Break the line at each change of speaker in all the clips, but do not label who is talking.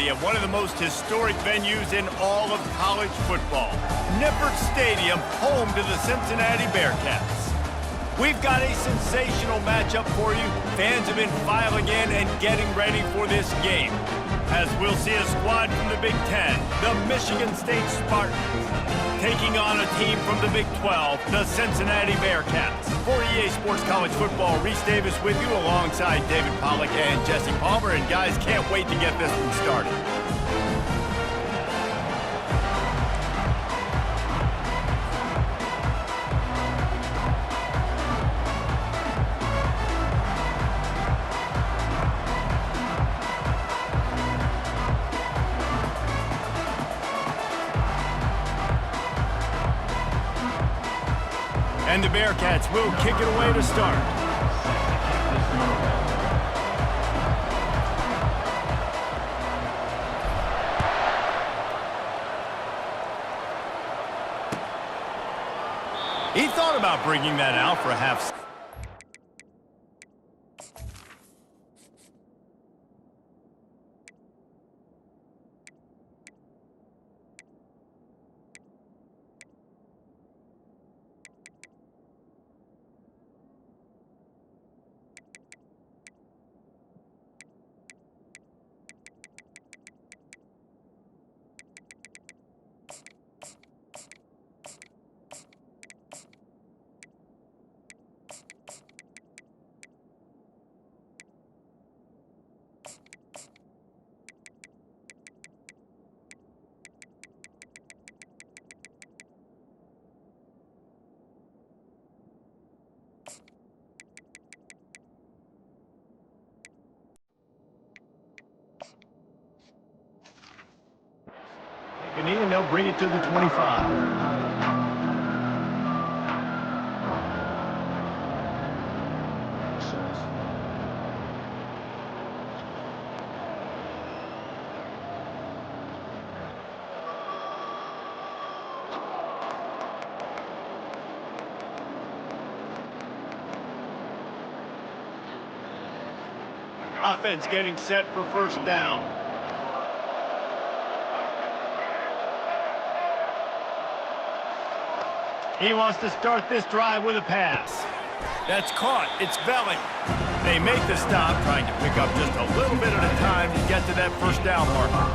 Cincinnati at one of the most historic venues in all of college football. Nippert Stadium, home to the Cincinnati Bearcats. We've got a sensational matchup for you. Fans have been filing in and getting ready for this game, as we'll see a squad from the Big Ten, the Michigan State Spartans, taking on a team from the Big 12, the Cincinnati Bearcats. For EA Sports College Football, Reese Davis with you alongside David Pollack and Jesse Palmer. And guys, can't wait to get this one started. And the Bearcats will kick it away to start. He thought about bringing that out for a half. And they'll bring it to the 25. Offense getting set for first down. He wants to start this drive with a pass. That's caught. It's Belling. They make the stop, trying to pick up just a little bit at a time to get to that first down marker.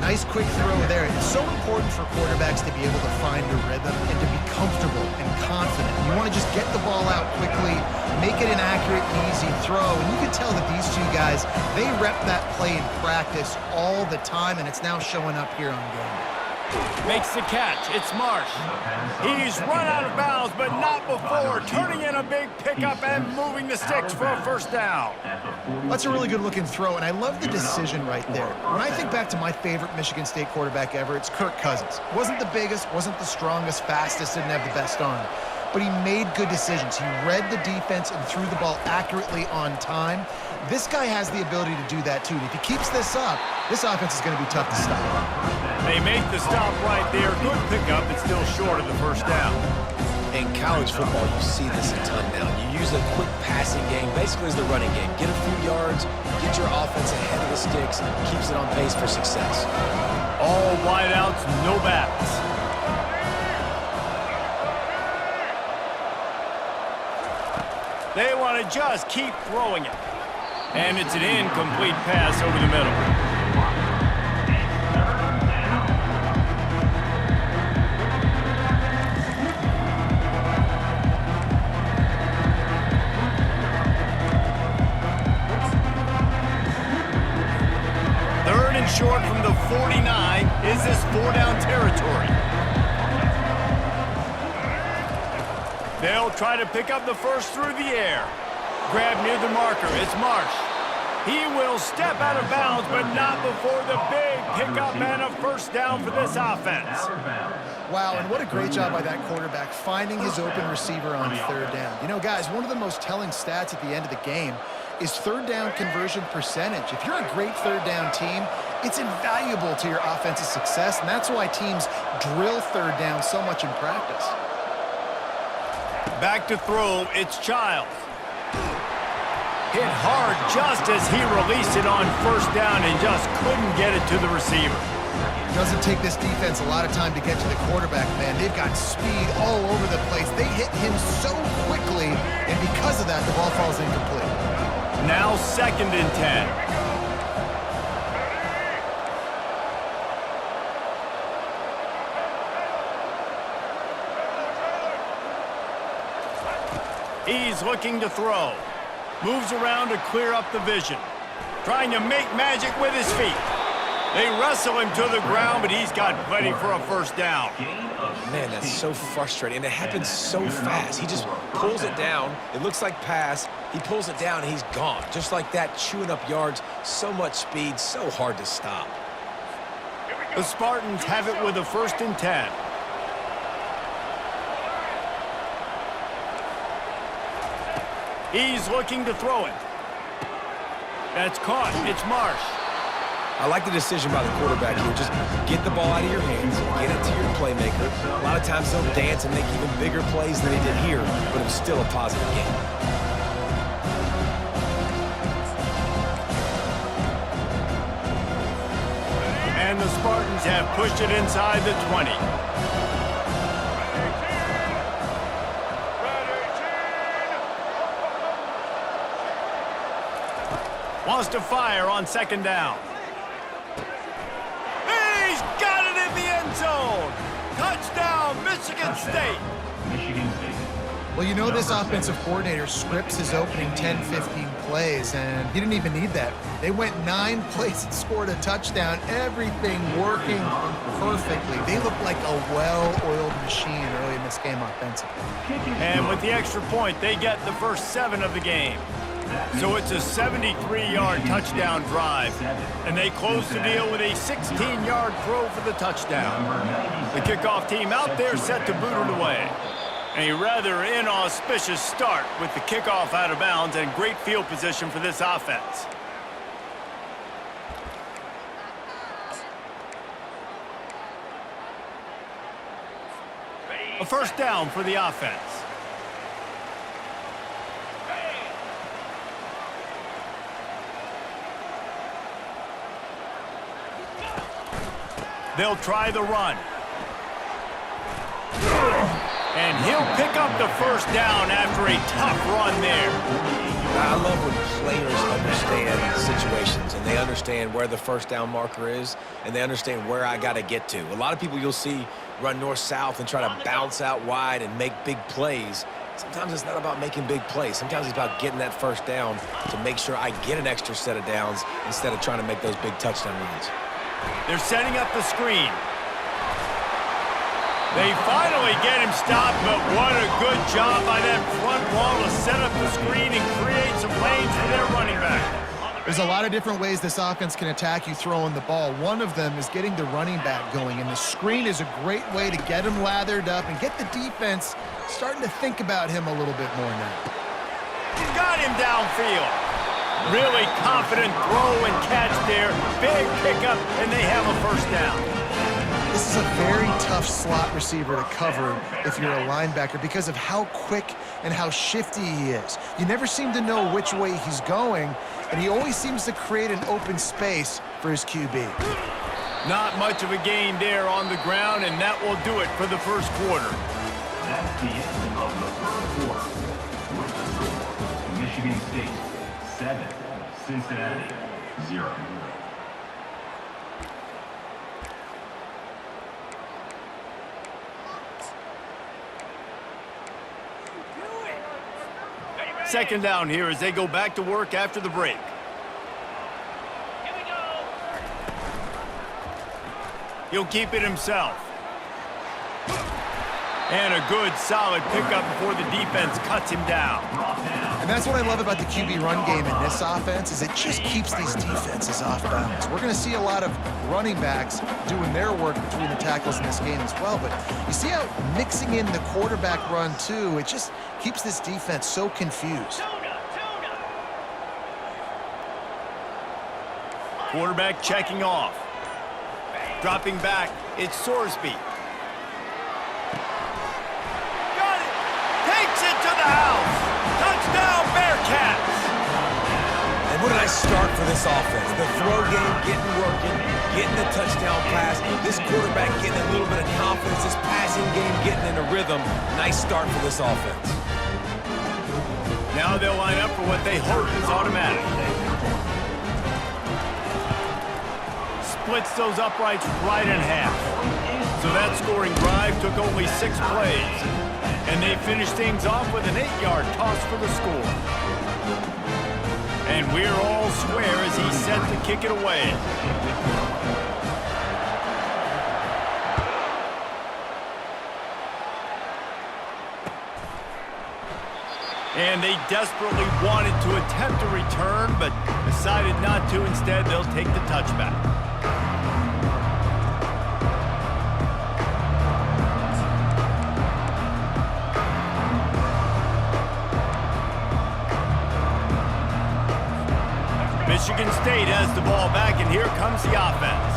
Nice quick throw there. It's so important for quarterbacks to be able to find a rhythm and to be comfortable and confident. You want to just get the ball out quickly, make it an accurate and easy throw. And you can tell that these two guys, they rep that play in practice all the time, and it's now showing up here on game day.
Makes the catch. It's Marsh. He's run out of bounds, but not before turning in a big pickup and moving the sticks for a first down.
That's a really good-looking throw, and I love the decision right there. When I think back to my favorite Michigan State quarterback ever, it's Kirk Cousins. Wasn't the biggest, wasn't the strongest, fastest, didn't have the best arm, but he made good decisions. He read the defense and threw the ball accurately on time. This guy has the ability to do that, too. And if he keeps this up, this offense is going to be tough to stop.
They make the stop right there. Good pickup. It's still short of the first down.
In college football, you see this a ton now. You use a quick passing game, basically as the running game. Get a few yards, get your offense ahead of the sticks, keeps it on pace for success.
All wideouts, no backs. They want to just keep throwing it. And it's an incomplete pass over the middle. Third and short from the 49. Is this four-down territory? They'll try to pick up the first through the air. Grab near the marker. It's Marsh. He will step out of bounds, but not before the big pickup and a first down for this offense.
Wow, and what a great job by that quarterback finding his open receiver on third down. You know, guys, one of the most telling stats at the end of the game is third down conversion percentage. If you're a great third down team, it's invaluable to your offensive success, and that's why teams drill third down so much in practice.
Back to throw, it's Childs. Hit hard just as he released it on first down and just couldn't get it to the receiver.
Doesn't take this defense a lot of time to get to the quarterback, man. They've got speed all over the place. They hit him so quickly, and because of that, the ball falls incomplete.
Now 2nd and 10. He's looking to throw. Moves around to clear up the vision. Trying to make magic with his feet. They wrestle him to the ground, but he's got plenty for a first down.
Man, that's so frustrating, and it happens so fast. He just pulls it down. It looks like pass. He pulls it down, and he's gone. Just like that, chewing up yards. So much speed, so hard to stop.
The Spartans have it with a 1st and 10. He's looking to throw it. That's caught. It's Marsh.
I like the decision by the quarterback here. Just get the ball out of your hands, get it to your playmaker. A lot of times they'll dance and make even bigger plays than they did here, but it was still a positive game.
And the Spartans have pushed it inside the 20. Wants to fire on 2nd down. He's got it in the end zone. Touchdown, Michigan State.
Well, you know this offensive coordinator scripts his opening 10, 15 plays, and he didn't even need that. They went 9 plays and scored a touchdown, everything working perfectly. They look like a well-oiled machine early in this game offensively.
And with the extra point, they get the first 7 of the game. So it's a 73-yard touchdown drive, and they close the deal with a 16-yard throw for the touchdown. The kickoff team out there set to boot it away. A rather inauspicious start with the kickoff out of bounds and great field position for this offense. A first down for the offense. They'll try the run. And he'll pick up the first down after a tough run there.
I love when players understand situations and they understand where the first down marker is and they understand where I got to get to. A lot of people you'll see run north-south and try to bounce out wide and make big plays. Sometimes it's not about making big plays. Sometimes it's about getting that first down to make sure I get an extra set of downs instead of trying to make those big touchdown runs.
They're setting up the screen. They finally get him stopped, but what a good job by that front wall to set up the screen and create some lanes for their running back.
There's a lot of different ways this offense can attack you throwing the ball. One of them is getting the running back going, and the screen is a great way to get him lathered up and get the defense starting to think about him a little bit more now.
Got him downfield. Really confident throw and catch there. Big pickup, and they have a first down.
This is a very tough slot receiver to cover if you're a linebacker because of how quick and how shifty he is. You never seem to know which way he's going, and he always seems to create an open space for his QB.
Not much of a gain there on the ground, and that will do it for the first quarter.
That's the end of the first quarter. With the score, Michigan State 7, Cincinnati 0.
Second down here as they go back to work after the break.
Here we go.
He'll keep it himself. And a good, solid pickup before the defense cuts him down.
And that's what I love about the QB run game in this offense is it just keeps these defenses off balance. We're going to see a lot of running backs doing their work between the tackles in this game as well. But you see how mixing in the quarterback run, too, it just keeps this defense so confused.
Quarterback checking off. Dropping back, it's Sorsby. Got it! Takes it to the house! Touchdown, Bearcats!
What did I start for this offense? The throw game getting working, getting the touchdown pass, this quarterback getting a little bit of confidence, this passing game getting in a rhythm. Nice start for this offense.
Now they'll line up for what they hope is automatic. Splits those uprights right in half. So that scoring drive took only 6 plays. And they finished things off with an 8-yard toss for the score. And we're all square as he's set to kick it away. And they desperately wanted to attempt a return, but decided not to. Instead, they'll take the touchback. Michigan State has the ball back, and here comes the offense.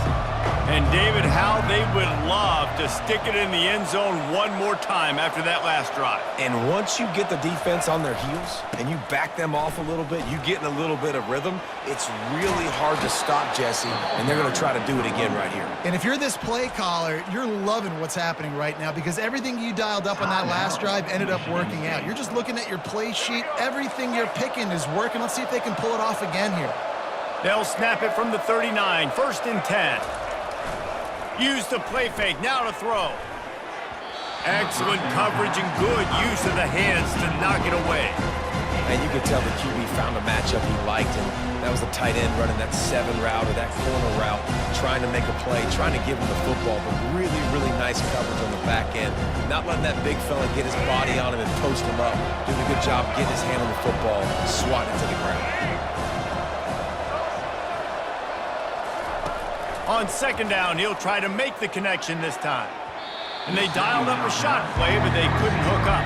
And, David, how they would love to stick it in the end zone one more time after that last drive.
And once you get the defense on their heels and you back them off a little bit, you get in a little bit of rhythm, it's really hard to stop, Jesse, and they're going to try to do it again right here.
And if you're this play caller, you're loving what's happening right now because everything you dialed up on that last drive ended up working out. You're just looking at your play sheet. Everything you're picking is working. Let's see if they can pull it off again here.
They'll snap it from the 39, 1st and 10. Use the play fake, now to throw. Excellent coverage and good use of the hands to knock it away.
And you could tell the QB found a matchup he liked, and that was the tight end running that 7 route or that corner route, trying to make a play, trying to give him the football, but really, really nice coverage on the back end. Not letting that big fella get his body on him and post him up. Doing a good job getting his hand on the football, swatting it to the ground.
On 2nd down, he'll try to make the connection this time. And they dialed up a shot play, but they couldn't hook up.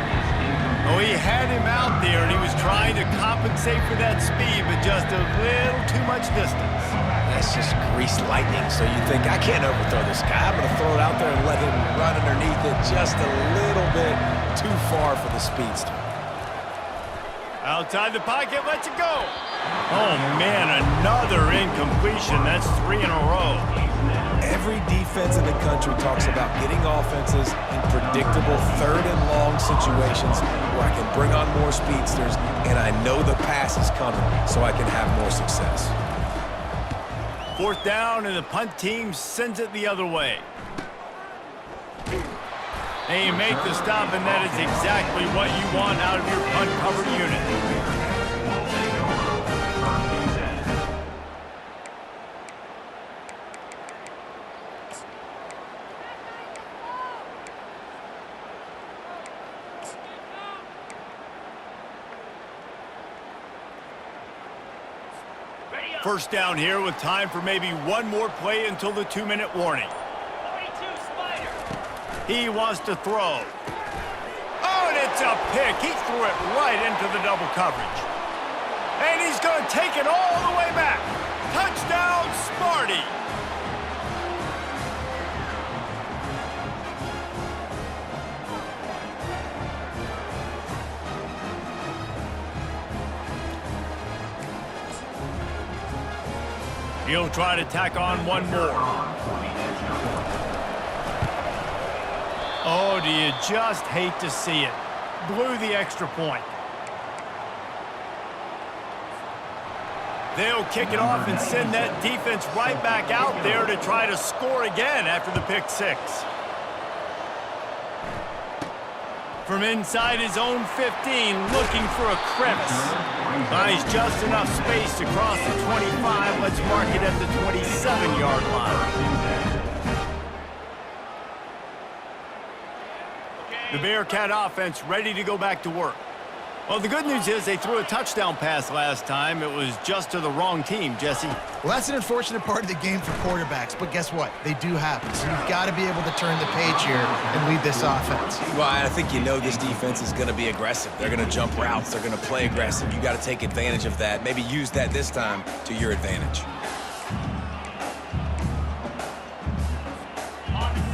Oh, he had him out there, and he was trying to compensate for that speed, but just a little too much distance.
That's just greased lightning, so you think, I can't overthrow this guy. I'm going to throw it out there and let him run underneath it just a little bit too far for the speedster.
Outside the pocket, lets it go. Oh, man, another incompletion. That's 3 in a row.
Every defense in the country talks about getting offenses in predictable 3rd and long situations where I can bring on more speedsters and I know the pass is coming so I can have more success.
4th down, and the punt team sends it the other way. They make the stop, and that is exactly what you want out of your punt cover unit. First down here with time for maybe one more play until the 2-minute warning. He wants to throw. Oh, and it's a pick. He threw it right into the double coverage. And he's going to take it all the way back. Touchdown, Sparty. He'll try to tack on one more. Oh, do you just hate to see it? Blew the extra point. They'll kick it off and send that defense right back out there to try to score again after the pick 6. From inside his own 15, looking for a crevice. Finds just enough space to cross the 25. Let's mark it at the 27-yard line. The Bearcat offense ready to go back to work. Well, the good news is they threw a touchdown pass last time. It was just to the wrong team, Jesse.
Well, that's an unfortunate part of the game for quarterbacks, but guess what? They do happen. So you've got to be able to turn the page here and lead this offense.
Well, I think you know this defense is going to be aggressive. They're going to jump routes. They're going to play aggressive. You got to take advantage of that. Maybe use that this time to your advantage.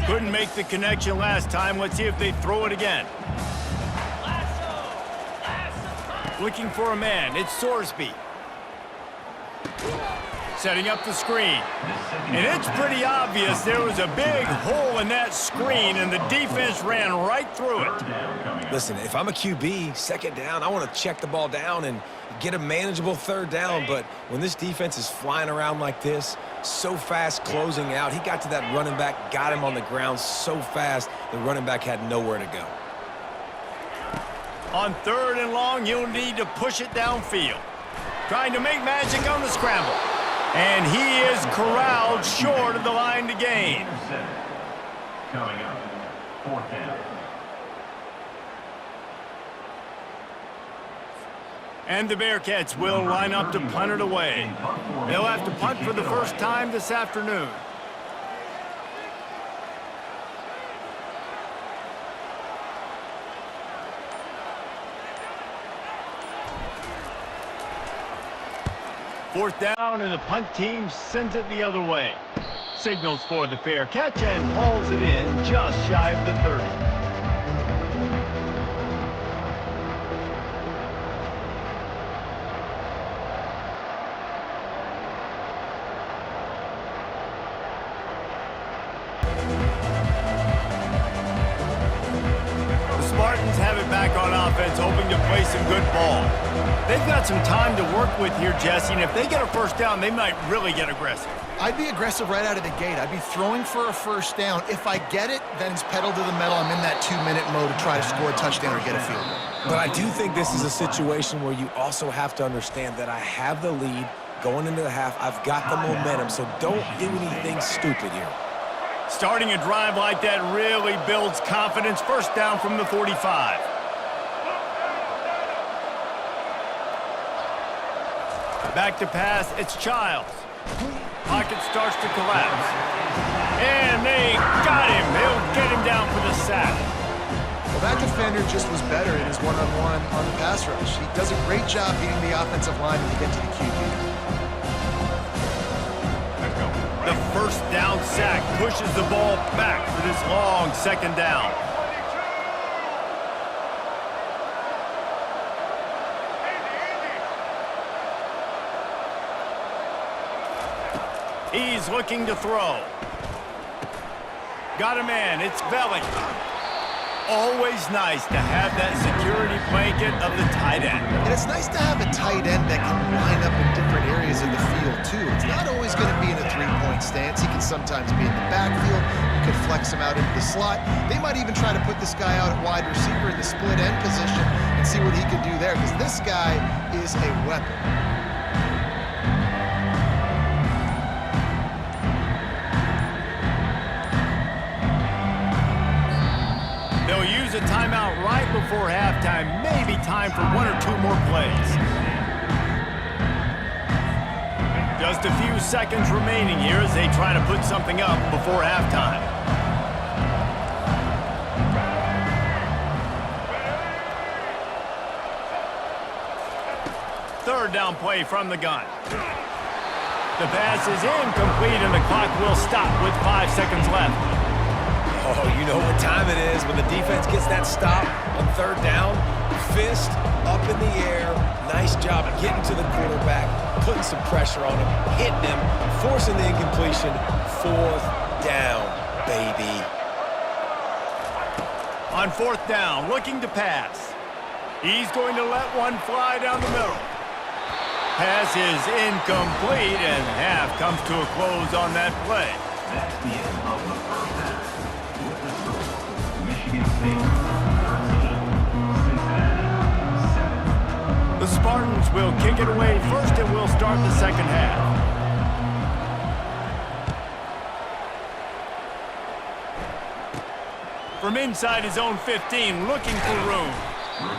Couldn't make the connection last time. Let's see if they throw it again. Looking for a man. It's Sorsby. setting up the screen. And it's pretty obvious there was a big hole in that screen, and the defense ran right through it.
Listen, if I'm a QB, second down, I want to check the ball down and get a manageable third down. But when this defense is flying around like this, so fast closing out, he got to that running back, got him on the ground so fast, the running back had nowhere to go.
On 3rd and long, you'll need to push it downfield. Trying to make magic on the scramble. And he is corralled short of the line to gain.
Coming up, 4th down.
And the Bearcats will line up to punt it away. They'll have to punt for the first time this afternoon. Fourth down, and the punt team sends it the other way. Signals for the fair catch and hauls it in just shy of the 30. The Spartans have it back on offense, hoping to play some good ball. They've got some time to work with here, Jesse, and if they get a first down, they might really get aggressive.
I'd be aggressive right out of the gate. I'd be throwing for a first down. If I get it, then it's pedal to the metal. I'm in that 2-minute mode to try to score a touchdown or get a field goal.
But I do think this is a situation where you also have to understand that I have the lead going into the half. I've got the momentum, so don't do anything stupid here.
Starting a drive like that really builds confidence. First down from the 45. Back to pass, it's Childs. Pocket starts to collapse. And they got him. They'll get him down for the sack.
Well, that defender just was better in his one-on-one on the pass rush. He does a great job beating the offensive lineman to get to the QB.
The first down sack pushes the ball back for this long second down. He's looking to throw. Got a man, it's Belly. Always nice to have that security blanket of the tight end.
And it's nice to have a tight end that can line up in different areas of the field, too. It's not always going to be in a three-point stance. He can sometimes be in the backfield. You could flex him out into the slot. They might even try to put this guy out at wide receiver in the split end position and see what he can do there, because this guy is a weapon.
They'll use a timeout right before halftime. Maybe time for 1 or 2 more plays. Just a few seconds remaining here as they try to put something up before halftime. Third down play from the gun. The pass is incomplete and the clock will stop with 5 seconds left.
Oh, you know what time it is when the defense gets that stop on third down. Fist up in the air. Nice job getting to the quarterback, putting some pressure on him, hitting him, forcing the incompletion. Fourth down, baby.
On fourth down, looking to pass. He's going to let one fly down the middle. Pass is incomplete, and half comes to a close on that play.
That's the end of the first half. With the score, Michigan State 13, Cincinnati 7.
The Spartans will kick it away first, and we'll start the second half. From inside his own 15, looking for room.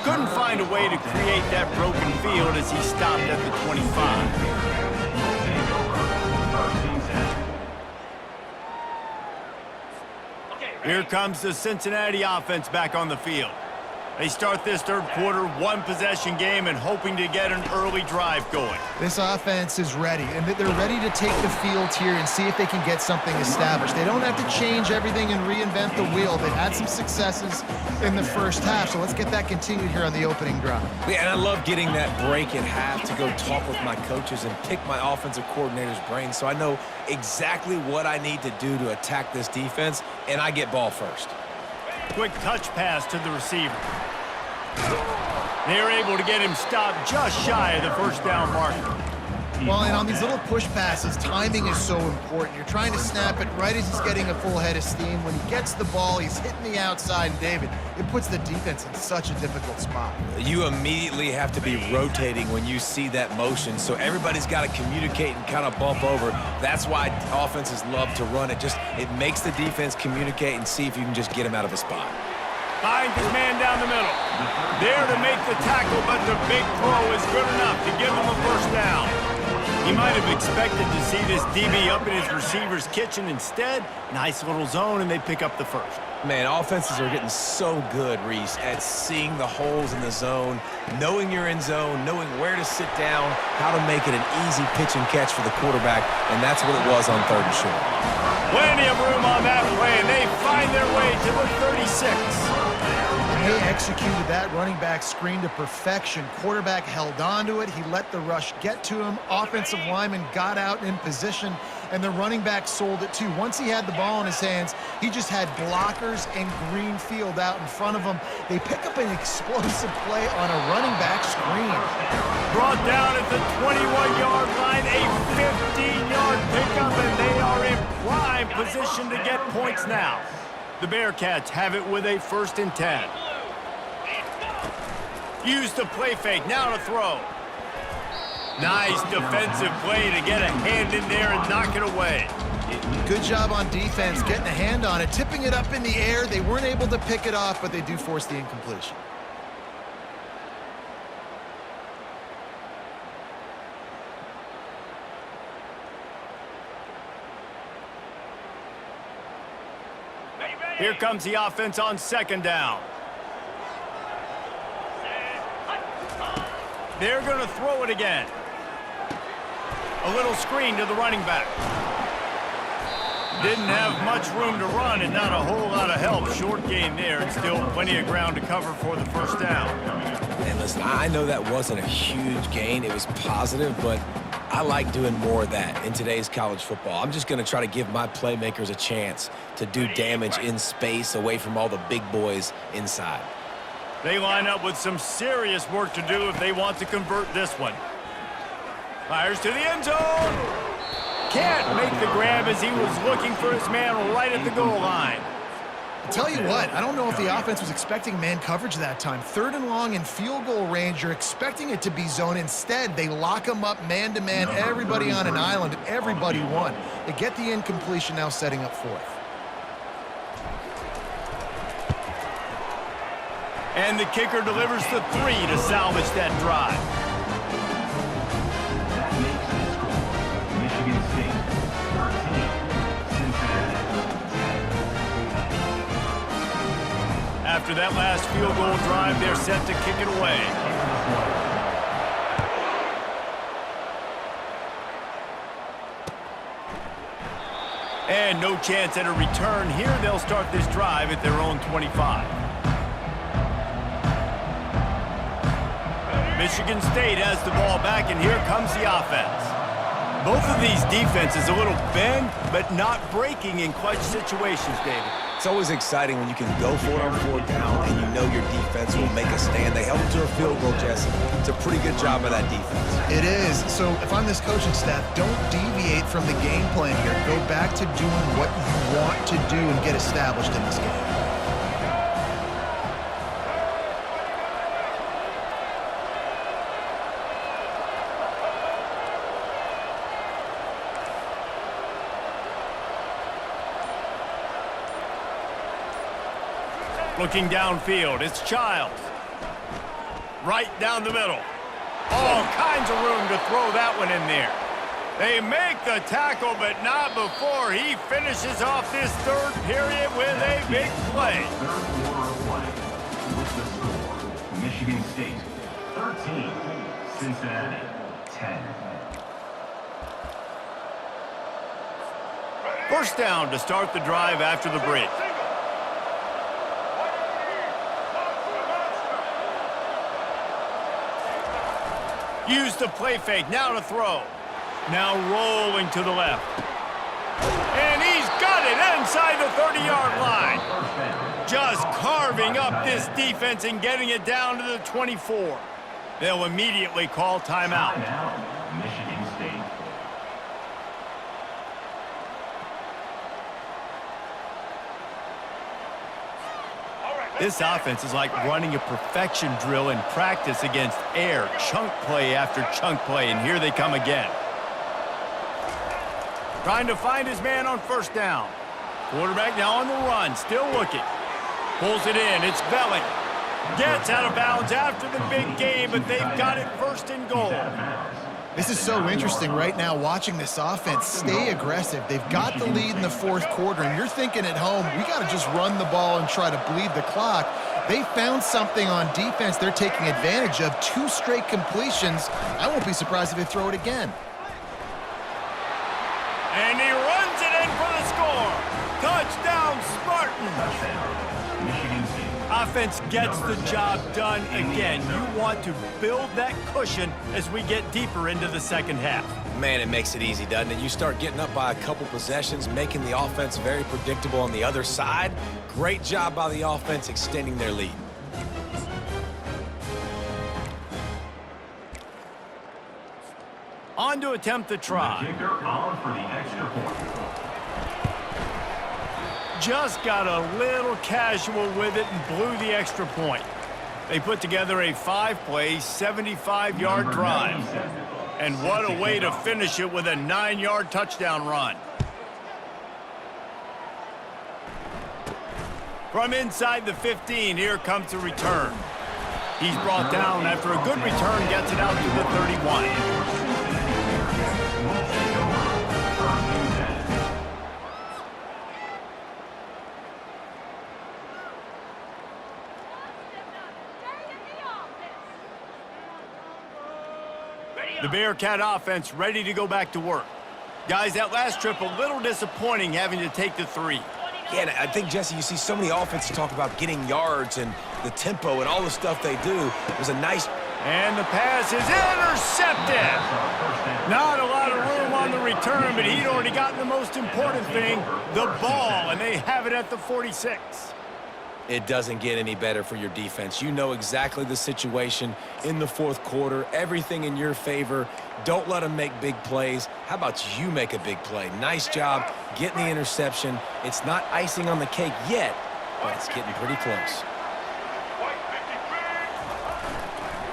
Couldn't find a way to create that broken field as he stopped at the 25. Here comes the Cincinnati offense back on the field. They start this third quarter, one-possession game and hoping to get an early drive going.
This offense is ready, and they're ready to take the field here and see if they can get something established. They don't have to change everything and reinvent the wheel. They've had some successes in the first half, so let's get that continued here on the opening drive.
Yeah, and I love getting that break at half to go talk with my coaches and pick my offensive coordinator's brain so I know exactly what I need to do to attack this defense, and I get ball first.
Quick touch pass to the receiver. They're able to get him stopped just shy of the first down marker.
Well, and on these little push passes, timing is so important. You're trying to snap it right as he's getting a full head of steam. When he gets the ball, he's hitting the outside, and David, it puts the defense in such a difficult spot.
You immediately have to be rotating when you see that motion, so everybody's got to communicate and kind of bump over. That's why offenses love to run it. It makes the defense communicate and see if you can just get him out of a spot.
Finds his man down the middle. There to make the tackle, but the big throw is good enough to give him a first down. He might have expected to see this DB up in his receiver's kitchen. Instead, nice little zone, and they pick up the first.
Man, offenses are getting so good, Reese, at seeing the holes in the zone, knowing you're in zone, knowing where to sit down, how to make it an easy pitch and catch for the quarterback, and that's what it was on third and short.
Plenty of room on that play, and they find their way to the 36.
They executed that running back screen to perfection. Quarterback held on to it. He let the rush get to him. Offensive lineman got out in position, and the running back sold it too. Once he had the ball in his hands, he just had blockers and green field out in front of him. They pick up an explosive play on a running back screen.
Brought down at the 21-yard line, a 15-yard pickup, and they are in prime position to get points now. The Bearcats have it with a 1st and 10. Use the play fake, now to throw. Nice defensive play to get a hand in there and knock it away.
Good job on defense, getting a hand on it, tipping it up in the air. They weren't able to pick it off, but they do force the incompletion.
Here comes the offense on 2nd down. They're going to throw it again. A little screen to the running back. Didn't have much room to run and not a whole lot of help. Short gain there and still plenty of ground to cover for the first down.
And listen, I know that wasn't a huge gain. It was positive, but I like doing more of that in today's college football. I'm just going to try to give my playmakers a chance to do damage in space away from all the big boys inside.
They line up with some serious work to do if they want to convert this one. Fires to the end zone. Can't make the grab as he was looking for his man right at the goal line.
I'll tell you what, I don't know if the offense was expecting man coverage that time. 3rd and long in field goal range, you're expecting it to be zone. Instead, they lock them up man-to-man, everybody on an island, and everybody won. They get the incompletion, now setting up 4th.
And the kicker delivers the 3 to salvage that drive.
That makes the score Michigan State 13, Cincinnati 10.
After that last field goal drive, they're set to kick it away. And no chance at a return here. They'll start this drive at their own 25. Michigan State has the ball back, and here comes the offense. Both of these defenses a little bend, but not breaking in clutch situations, David.
It's always exciting when you can go for it on 4th down and you know your defense will make a stand. They held them to a field goal, Jesse. It's a pretty good job of that defense.
It is. So if I'm this coaching staff, don't deviate from the game plan here. Go back to doing what you want to do and get established in this game.
Looking downfield, it's Childs. Right down the middle. All kinds of room to throw that one in there. They make the tackle, but not before he finishes off this third period with a big play.
Third quarter of play. With the score, Michigan State 13, Cincinnati 10.
First down to start the drive after the break. Use the play fake, now to throw. Now rolling to the left. And he's got it inside the 30-yard line. Just carving up this defense and getting it down to the 24. They'll immediately call timeout.
Timeout, Michigan State.
This offense is like running a perfection drill in practice against air, chunk play after chunk play, and here they come again. Trying to find his man on first down. Quarterback now on the run, still looking. Pulls it in, it's Velling. Gets out of bounds after the big game, but they've got it first and goal.
This is so interesting right now, watching this offense stay aggressive. They've got the lead in the fourth quarter, and you're thinking at home, we got to just run the ball and try to bleed the clock. They found something on defense they're taking advantage of. 2 straight completions. I won't be surprised if they throw it again.
And he runs it in for the score. Touchdown, Spartans.
Michigan State.
Offense gets the job done again. You want to build that cushion as we get deeper into the second half.
Man, it makes it easy, doesn't it? You start getting up by a couple possessions, making the offense very predictable on the other side. Great job by the offense extending their lead.
On to attempt the try.
The kicker on for the extra point.
Just got a little casual with it and blew the extra point. They put together a 5-play, 75-yard drive. And what a way to finish it with a 9-yard touchdown run. From inside the 15, here comes the return. He's brought down after a good return, gets it out to the 31. The Bearcat offense ready to go back to work. Guys, that last trip a little disappointing having to take the 3.
Yeah, and I think, Jesse, you see so many offenses talk about getting yards and the tempo and all the stuff they do. It was a nice...
And the pass is intercepted. Not a lot of room on the return, but he'd already gotten the most important thing, the ball, and they have it at the 46.
It doesn't get any better for your defense. You know exactly the situation in the fourth quarter, everything in your favor. Don't let them make big plays. How about you make a big play? Nice job getting the interception. It's not icing on the cake yet, but it's getting pretty close.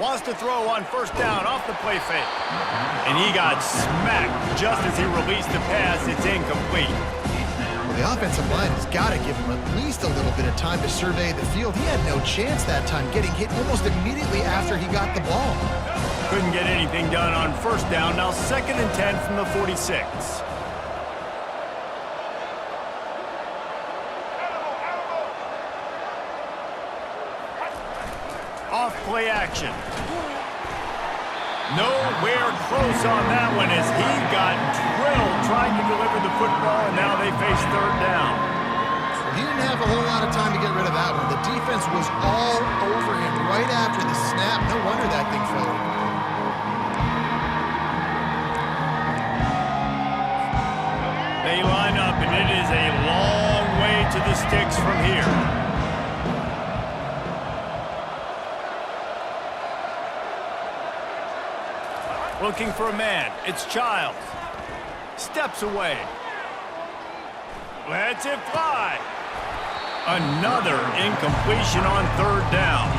Wants to throw on first down off the play fake. And he got smacked just as he released the pass. It's incomplete.
Well, the offensive line has got to give him at least a little bit of time to survey the field. He had no chance that time, getting hit almost immediately after he got the ball.
Couldn't get anything done on first down. Now 2nd and 10 from the 46. Off play action. Nowhere close on that one as he got drilled trying to deliver the football, and now they face 3rd down.
He didn't have a whole lot of time to get rid of that one. The defense was all over him right after the snap. No wonder that thing fell.
They line up, and it is a long way to the sticks from here. Looking for a man. It's Childs. Steps away. Lets it fly. Another incompletion on 3rd down.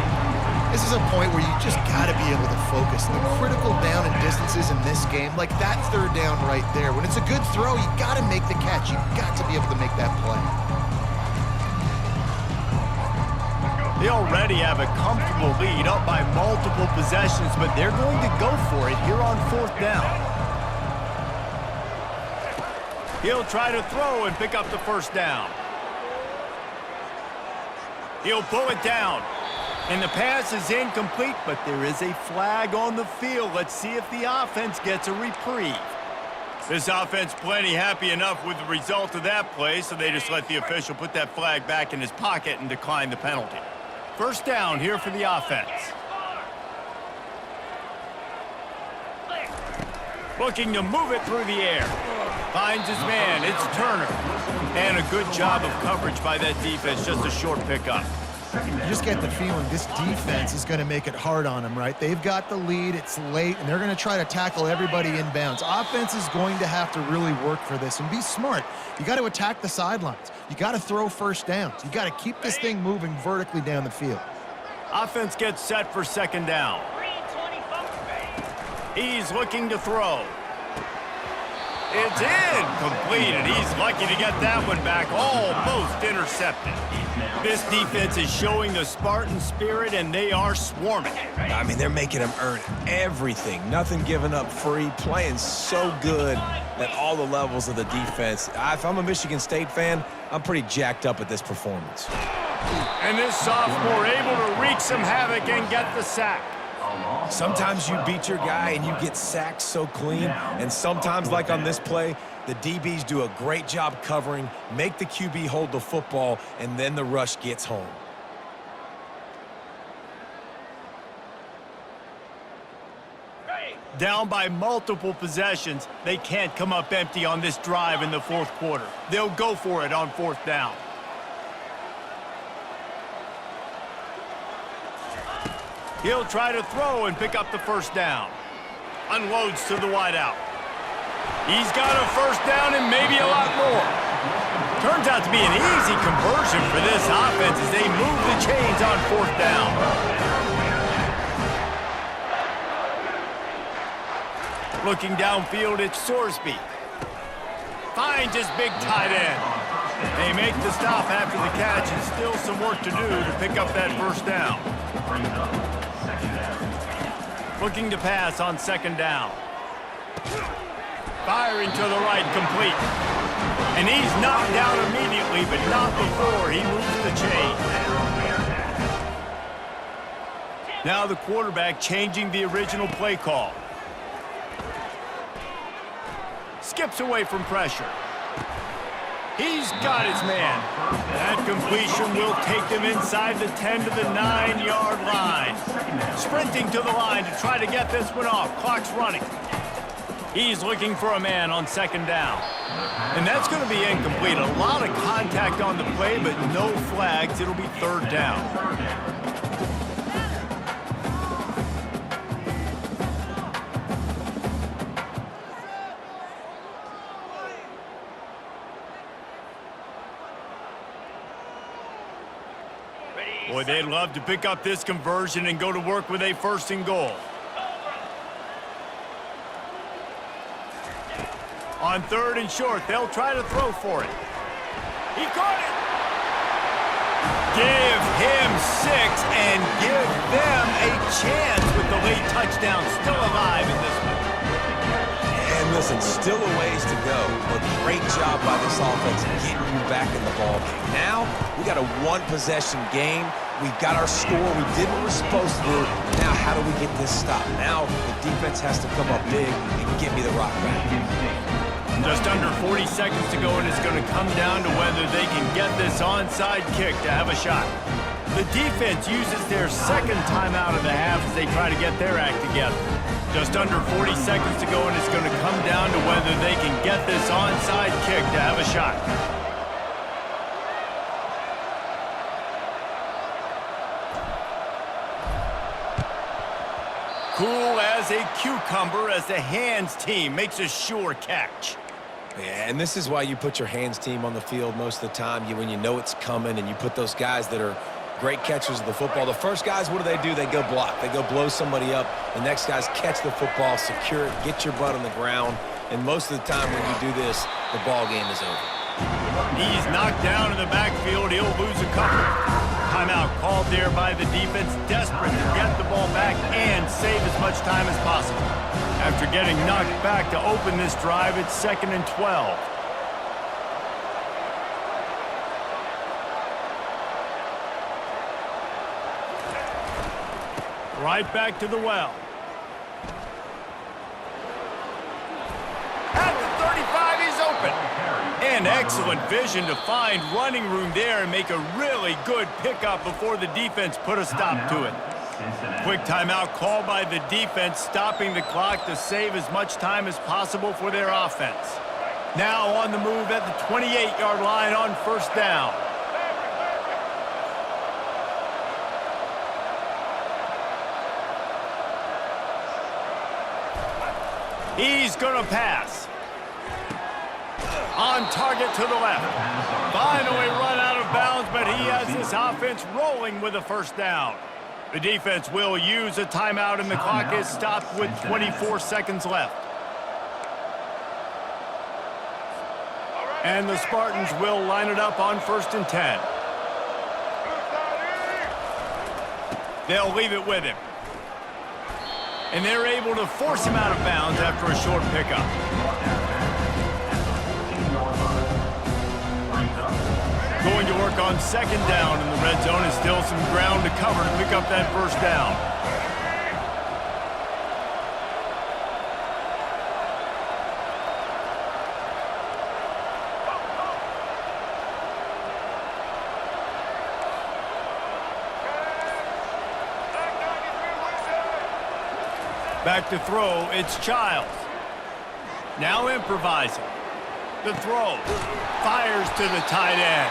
This is a point where you just got to be able to focus. The critical down and distances in this game, like that 3rd down right there. When it's a good throw, you got to make the catch. You've got to be able to make that play.
They already have a comfortable lead, up by multiple possessions, but they're going to go for it here on 4th down. He'll try to throw and pick up the first down. He'll pull it down. And the pass is incomplete, but there is a flag on the field. Let's see if the offense gets a reprieve. This offense plenty happy enough with the result of that play, so they just let the official put that flag back in his pocket and decline the penalty. First down here for the offense. Looking to move it through the air. Finds his man. It's Turner. And a good job of coverage by that defense. Just a short pickup.
You just get the feeling this defense is going to make it hard on them, right? They've got the lead, it's late, and they're going to try to tackle everybody inbounds. Offense is going to have to really work for this and be smart. You got to attack the sidelines. You got to throw first downs. You got to keep this thing moving vertically down the field.
Offense gets set for second down. He's looking to throw. It's incomplete, he's lucky to get that one back, almost intercepted. This defense is showing the Spartan spirit, and they are swarming.
I mean, they're making them earn everything. Nothing given up free, playing so good at all the levels of the defense. If I'm a Michigan State fan, I'm pretty jacked up at this performance.
And this sophomore able to wreak some havoc and get the sack.
Sometimes you beat your guy and you get sacked so clean, and sometimes, like on this play, the DBs do a great job covering, make the QB hold the football, and then the rush gets home.
Down by multiple possessions, they can't come up empty on this drive in the fourth quarter. They'll go for it on fourth down. He'll try to throw and pick up the first down. Unloads to the wideout. He's got a first down and maybe a lot more. Turns out to be an easy conversion for this offense as they move the chains on fourth down. Looking downfield, it's Sorsby. Finds his big tight end. They make the stop after the catch, and still some work to do to pick up that first down. Looking to pass on second down. Firing to the right, complete. And he's knocked down immediately, but not before he moves the chain. Now the quarterback changing the original play call. Skips away from pressure. He's got his man. That completion will take them inside the 10 to the 9-yard line. Sprinting to the line to try to get this one off. Clock's running. He's looking for a man on second down. And that's going to be incomplete. A lot of contact on the play, but no flags. It'll be third down. Boy, they'd love to pick up this conversion and go to work with a first and goal. On third and short, they'll try to throw for it. He caught it. Give him 6 and give them a chance with the late touchdown still alive in this one.
And listen, still a ways to go, but great job by this offense getting you back in the ballgame. Now, we got a one-possession game. We've got our score. We did what we're supposed to do. Now, how do we get this stop? Now, the defense has to come up big and get me the rock back.
Just under 40 seconds to go, and it's going to come down to whether they can get this onside kick to have a shot. The defense uses their second timeout of the half as they try to get their act together. Just under 40 seconds to go, and it's going to come down to whether they can get this onside kick to have a shot. Cool as a cucumber as the hands team makes a sure catch.
Yeah, and this is why you put your hands team on the field most of the time. When you know it's coming, and you put those guys that are great catchers of the football. The first guys, what do? They go block. They go blow somebody up. The next guys catch the football, secure it, get your butt on the ground. And most of the time when you do this, the ball game is over.
He's knocked down in the backfield. He'll lose a couple. Timeout called there by the defense, desperate to get the ball back and save as much time as possible. After getting knocked back to open this drive, it's 2nd and 12. Right back to the well. At the 35, he's open. And excellent vision to find running room there and make a really good pickup before the defense put a stop to it. Quick timeout called by the defense, stopping the clock to save as much time as possible for their offense. Now on the move at the 28-yard line on first down. He's going to pass. On target to the left. Finally run out of bounds, but he has this offense rolling with a first down. The defense will use a timeout, and the clock is stopped with 24 seconds left. And the Spartans will line it up on 1st and 10. They'll leave it with him. And they're able to force him out of bounds after a short pickup. Going to work on 2nd down in the red zone, is still some ground to cover to pick up that first down. Back to throw, it's Childs. Now improvising. The throw. Fires to the tight end.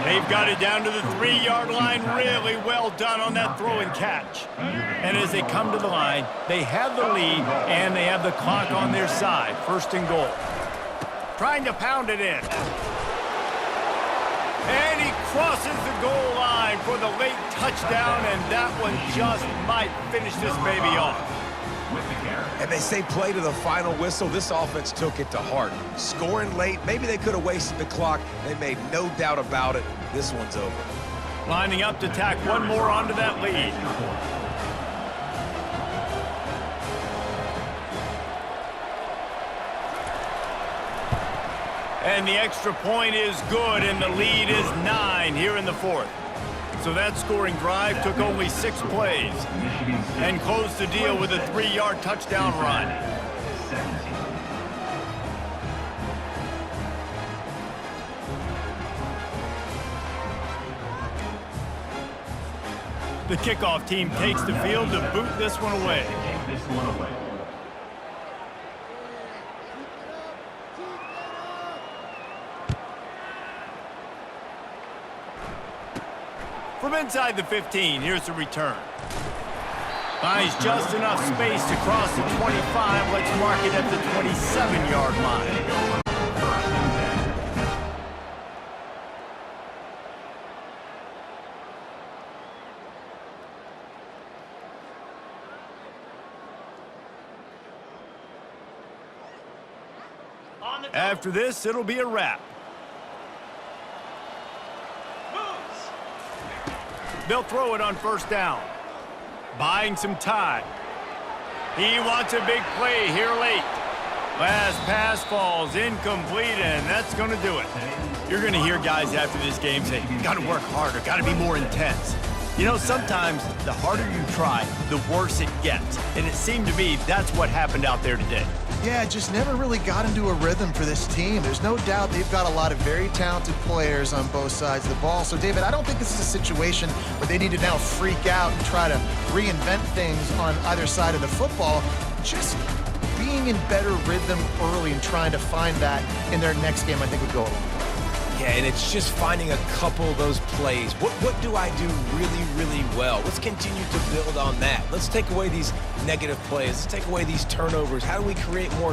They've got it down to the 3-yard line. Really well done on that throw and catch. And as they come to the line, they have the lead and they have the clock on their side. 1st and goal. Trying to pound it in. And he crosses the goal line for the late touchdown, and that one just might finish this baby off.
And they say play to the final whistle. This offense took it to heart. Scoring late, maybe they could have wasted the clock. They made no doubt about it. This one's over.
Lining up to tack one more onto that lead. And the extra point is good, and the lead is 9 here in the 4th. So that scoring drive took only 6 plays and closed the deal with a 3-yard touchdown run. The kickoff team takes the field to boot this one away. From inside the 15, here's the return. Finds just enough space to cross the 25. Let's mark it at the 27-yard line. After this, it'll be a wrap. They'll throw it on 1st down. Buying some time. He wants a big play here late. Last pass falls incomplete, and that's going to do it. You're going to hear guys after this game say, got to work harder, got to be more intense. You know, sometimes the harder you try, the worse it gets. And it seemed to me that's what happened out there today.
Yeah, just never really got into a rhythm for this team. There's no doubt they've got a lot of very talented players on both sides of the ball. So, David, I don't think this is a situation where they need to now freak out and try to reinvent things on either side of the football. Just being in better rhythm early and trying to find that in their next game, I think would go a long way.
Yeah, and it's just finding a couple of those plays. What do I do really, really well? Let's continue to build on that. Let's take away these negative plays. Let's take away these turnovers. How do we create more